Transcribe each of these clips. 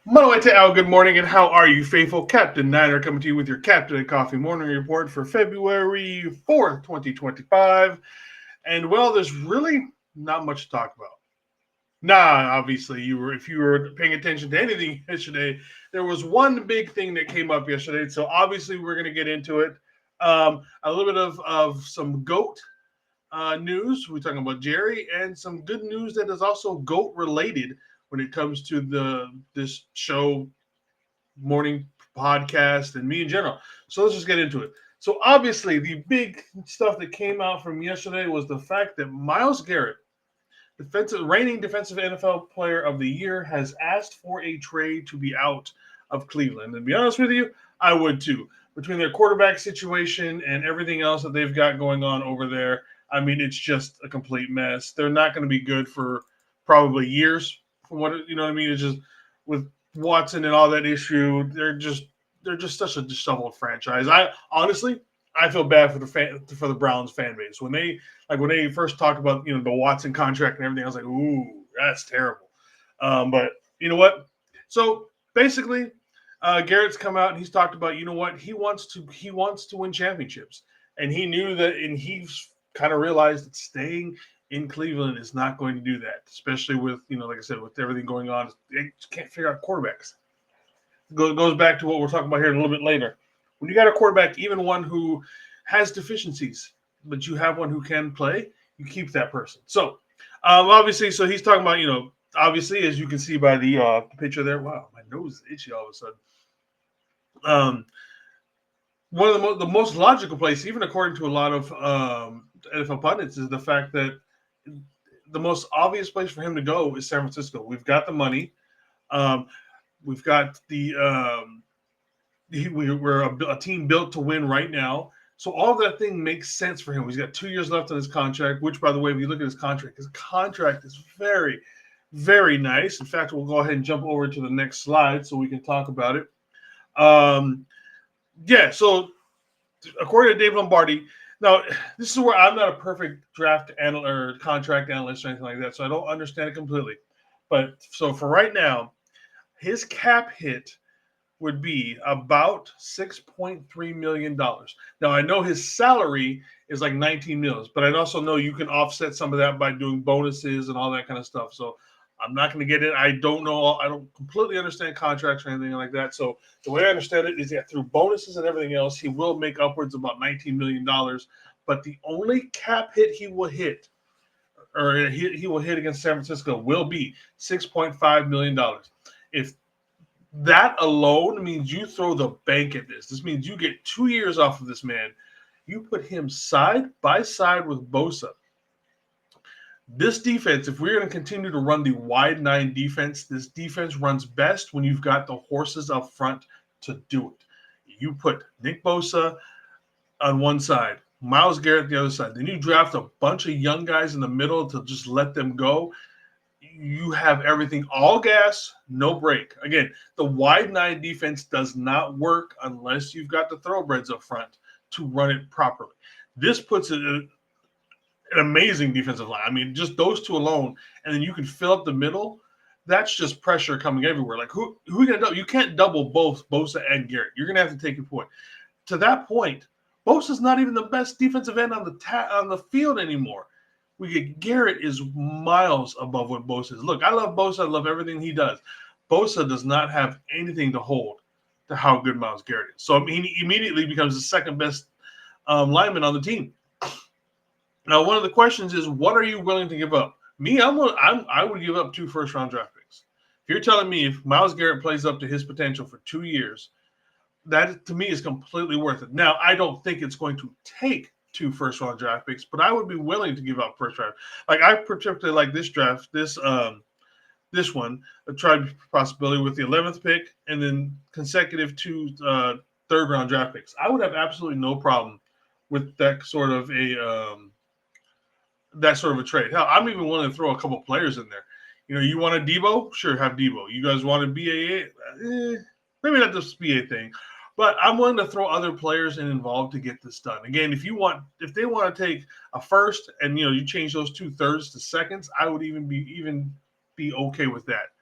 Monoete Al, good morning, and how are you, faithful? Captain Niner coming to you with your Captain and Coffee Morning Report for February 4th, 2025. And well, there's really not much to talk about. Nah, obviously, if you were paying attention to anything yesterday, there was one big thing that came up yesterday. So obviously, we're going to get into it. A little bit of some goat news. We're talking about Jerry, and some good news that is also goat related when it comes to this show, morning podcast, and me in general. So let's just get into it. So obviously, the big stuff that came out from yesterday was the fact that Myles Garrett, reigning defensive NFL Player of the Year, has asked for a trade to be out of Cleveland. And to be honest with you, I would too. Between their quarterback situation and everything else that they've got going on over there, I mean, it's just a complete mess. They're not going to be good for probably years. From what you know, what I mean, it's just with Watson and all that issue. They're just such a disheveled franchise. I honestly, I feel bad for the Browns fan base when they first talked about the Watson contract and everything. I was like, ooh, that's terrible. But you know what? So basically, Garrett's come out and he's talked about what he wants to win championships, and he knew that, and he's kind of realized that staying in Cleveland is not going to do that, especially with like I said, with everything going on. They can't figure out quarterbacks. Goes back to what we're talking about here a little bit later. When you got a quarterback, even one who has deficiencies, but you have one who can play, you keep that person. So, obviously, so he's talking about, obviously, as you can see by the picture there. Wow, my nose is itchy all of a sudden. Um, One of the most logical place, even according to a lot of NFL pundits, is the fact that the most obvious place for him to go is San Francisco. We've got the money. Um, we've got we're a team built to win right now. So all of that thing makes sense for him. He's got 2 years left on his contract, which, by the way, if you look at his contract is very, very nice. In fact, we'll go ahead and jump over to the next slide so we can talk about it. Um, yeah, so according to Dave Lombardi, now this is where I'm not a perfect draft analyst or contract analyst or anything like that, so I don't understand it completely. But so for right now, his cap hit would be about $6.3 million. Now I know his salary is like 19 mils, but I also know you can offset some of that by doing bonuses and all that kind of stuff. So I'm not going to get it. I don't know. I don't completely understand contracts or anything like that. So the way I understand it is that through bonuses and everything else, he will make upwards of about $19 million. But the only cap hit he will hit, or he will hit against San Francisco, will be $6.5 million. If that alone means you throw the bank at this. This means you get 2 years off of this man. You put him side by side with Bosa. This defense, if we're going to continue to run the wide nine defense, this defense runs best when you've got the horses up front to do it. You put Nick Bosa on one side, Myles Garrett the other side. Then you draft a bunch of young guys in the middle to just let them go. You have everything all gas, no break. Again, the wide nine defense does not work unless you've got the thoroughbreds up front to run it properly. This puts it an amazing defensive line. I mean, just those two alone, and then you can fill up the middle. That's just pressure coming everywhere. Like who are you gonna double? You can't double both Bosa and Garrett. You're gonna have to take your point. To that point, Bosa's not even the best defensive end on the field anymore. We get Garrett is miles above what Bosa is. Look, I love Bosa. I love everything he does. Bosa does not have anything to hold to how good Myles Garrett is. So I mean, he immediately becomes the second best lineman on the team. Now, one of the questions is, what are you willing to give up? Me, I would give up 2 first-round draft picks. If you're telling me if Myles Garrett plays up to his potential for 2 years, that to me is completely worth it. Now, I don't think it's going to take 2 first-round draft picks, but I would be willing to give up first round. Like I particularly like this draft, this one, a try possibility with the 11th pick and then consecutive 2 third-round draft picks. I would have absolutely no problem with that sort of a trade. Hell, I'm even willing to throw a couple players in there. You want a Debo? Sure, have Debo. You guys want a BAA? Maybe not this BA thing, but I'm willing to throw other players involved to get this done. Again, if they want to take a first and you change those 2 thirds to seconds, I would even be okay with that.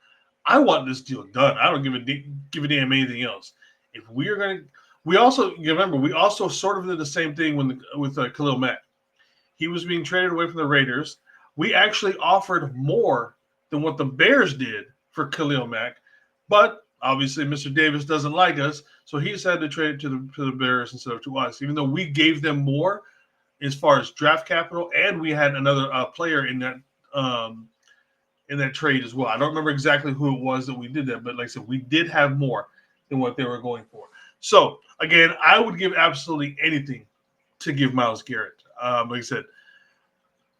I want this deal done. I don't give a damn anything else. If we are going to, we also, you remember, we also sort of did the same thing with Khalil Mack. He was being traded away from the Raiders. We actually offered more than what the Bears did for Khalil Mack, but obviously Mr. Davis doesn't like us, so he decided to trade it to the Bears instead of to us, even though we gave them more as far as draft capital, and we had another player in that trade as well. I don't remember exactly who it was that we did that, but like I said, we did have more than what they were going for. So again, I would give absolutely anything to give Myles Garrett. Like I said,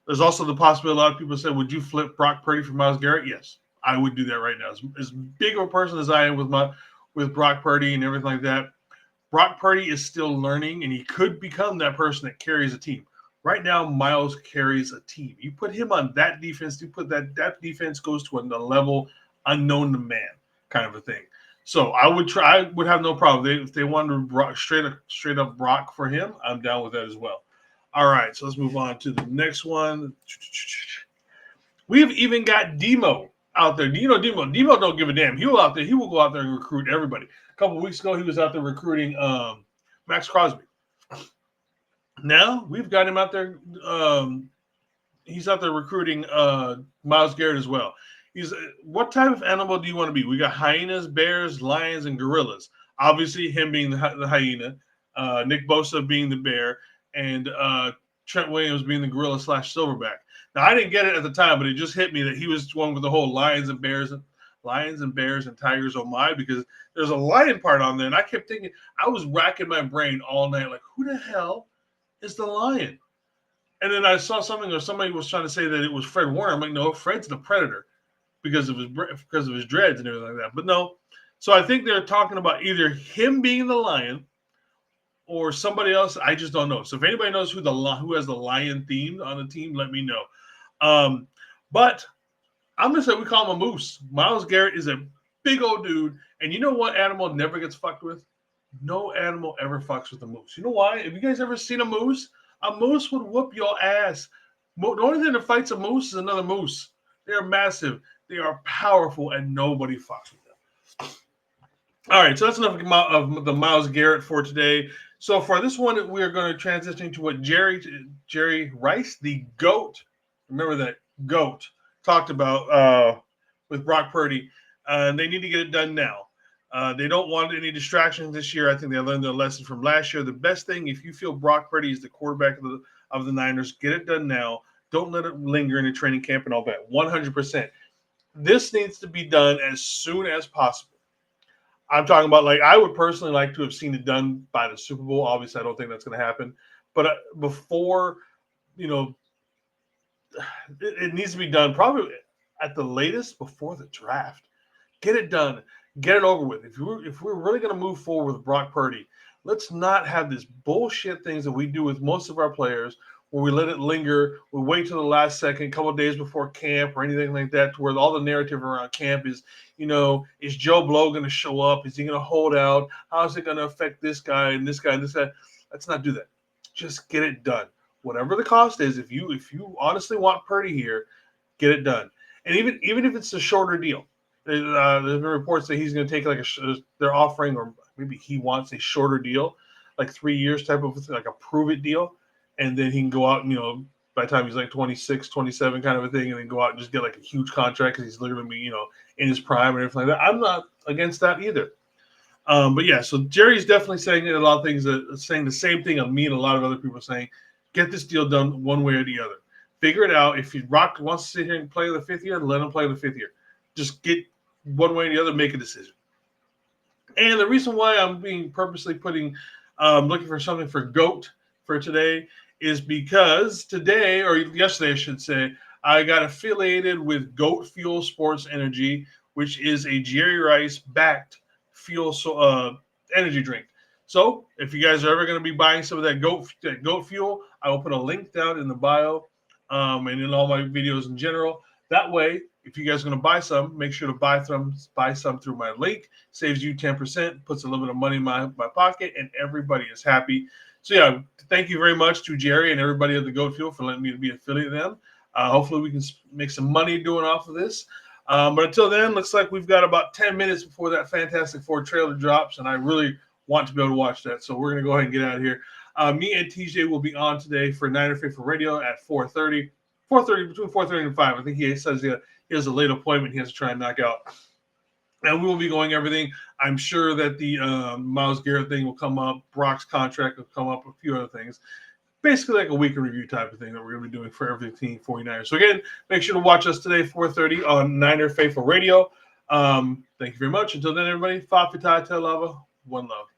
there's also the possibility a lot of people say, would you flip Brock Purdy for Myles Garrett? Yes, I would do that right now. As big of a person as I am with Brock Purdy and everything like that, Brock Purdy is still learning, and he could become that person that carries a team. Right now, Myles carries a team. You put him on that defense, you put that defense goes to a level unknown to man, kind of a thing. So I would have no problem. If they wanted to straight up Brock for him, I'm down with that as well. All right, so let's move on to the next one. We've even got Demo out there. You know, Demo don't give a damn. He will go out there and recruit everybody. A couple of weeks ago, he was out there recruiting Max Crosby. Now we've got him out there. He's out there recruiting Myles Garrett as well. What type of animal do you want to be? We got hyenas, bears, lions, and gorillas. Obviously, him being the hyena, Nick Bosa being the bear, and Trent Williams being the gorilla / silverback. Now, I didn't get it at the time, but it just hit me that he was one with the whole lions and bears and tigers. Oh my! Because there's a lion part on there, and I kept thinking, I was racking my brain all night, like, who the hell is the lion? And then I saw something, or somebody was trying to say that it was Fred Warner. I'm like, no, Fred's the predator because of his dreads and everything like that. But no, so I think they're talking about either him being the lion or somebody else. I just don't know. So if anybody knows who has the lion theme on the team, let me know. But I'm gonna say we call him a moose. Myles Garrett is a big old dude, and you know what animal never gets fucked with? No animal ever fucks with a moose. You know why? Have you guys ever seen a moose? A moose would whoop your ass. The only thing that fights a moose is another moose. They are massive. They are powerful, and nobody fucks with them. All right, so that's enough of the Myles Garrett for today. So for this one, we are going to transition to what Jerry Rice, the GOAT, remember that GOAT, talked about with Brock Purdy. They need to get it done now. They don't want any distractions this year. I think they learned their lesson from last year. The best thing, if you feel Brock Purdy is the quarterback of the Niners, get it done now. Don't let it linger in the training camp and all that. 100%. This needs to be done as soon as possible. I'm talking about, like, I would personally like to have seen it done by the Super Bowl. Obviously, I don't think that's going to happen. But before, it needs to be done probably at the latest before the draft. Get it done. Get it over with. If we're really going to move forward with Brock Purdy, let's not have this bullshit things that we do with most of our players where we let it linger. We wait till the last second, a couple of days before camp or anything like that, to where all the narrative around camp is, is Joe Blow going to show up? Is he going to hold out? How is it going to affect this guy and this guy and this guy? Let's not do that. Just get it done. Whatever the cost is, if you honestly want Purdy here, get it done. And even if it's a shorter deal. There's been reports that he's going to take they're offering, or maybe he wants a shorter deal, like 3 years type of, like a prove it deal. And then he can go out and, by the time he's like 26, 27 kind of a thing, and then go out and just get like a huge contract because he's literally going to be, in his prime and everything like that. I'm not against that either. But yeah, so Jerry's definitely saying a lot of things, saying the same thing of me and a lot of other people saying, get this deal done one way or the other. Figure it out. If Rock wants to sit here and play the 5th year, let him play the 5th year. Just get one way or the other, make a decision. And the reason why I'm being purposely looking for something for GOAT for today is because today, or yesterday I should say, I got affiliated with GOAT Fuel Sports Energy, which is a Jerry Rice backed fuel energy drink. So if you guys are ever going to be buying some of that GOAT fuel, I will put a link down in the bio and in all my videos in general. That way, if you guys are going to buy some, make sure to buy some through my link. Saves you 10%, puts a little bit of money in my pocket, and everybody is happy. So yeah, thank you very much to Jerry and everybody at the GOAT Fuel for letting me be affiliate of them. Hopefully we can make some money doing off of this. But until then, looks like we've got about 10 minutes before that Fantastic Four trailer drops, and I really want to be able to watch that. So we're going to go ahead and get out of here. Me and TJ will be on today for Niner Faithful Radio at 4:30. 4:30, between 4:30 and 5. I think he says he has a late appointment he has to try and knock out. And we will be going everything. I'm sure that the Myles Garrett thing will come up. Brock's contract will come up. A few other things. Basically like a week in review type of thing that we're going to be doing for everything 49ers. So again, make sure to watch us today, 4:30 on Niner Faithful Radio. Thank you very much. Until then, everybody, Fa Fita Te Lava. One love.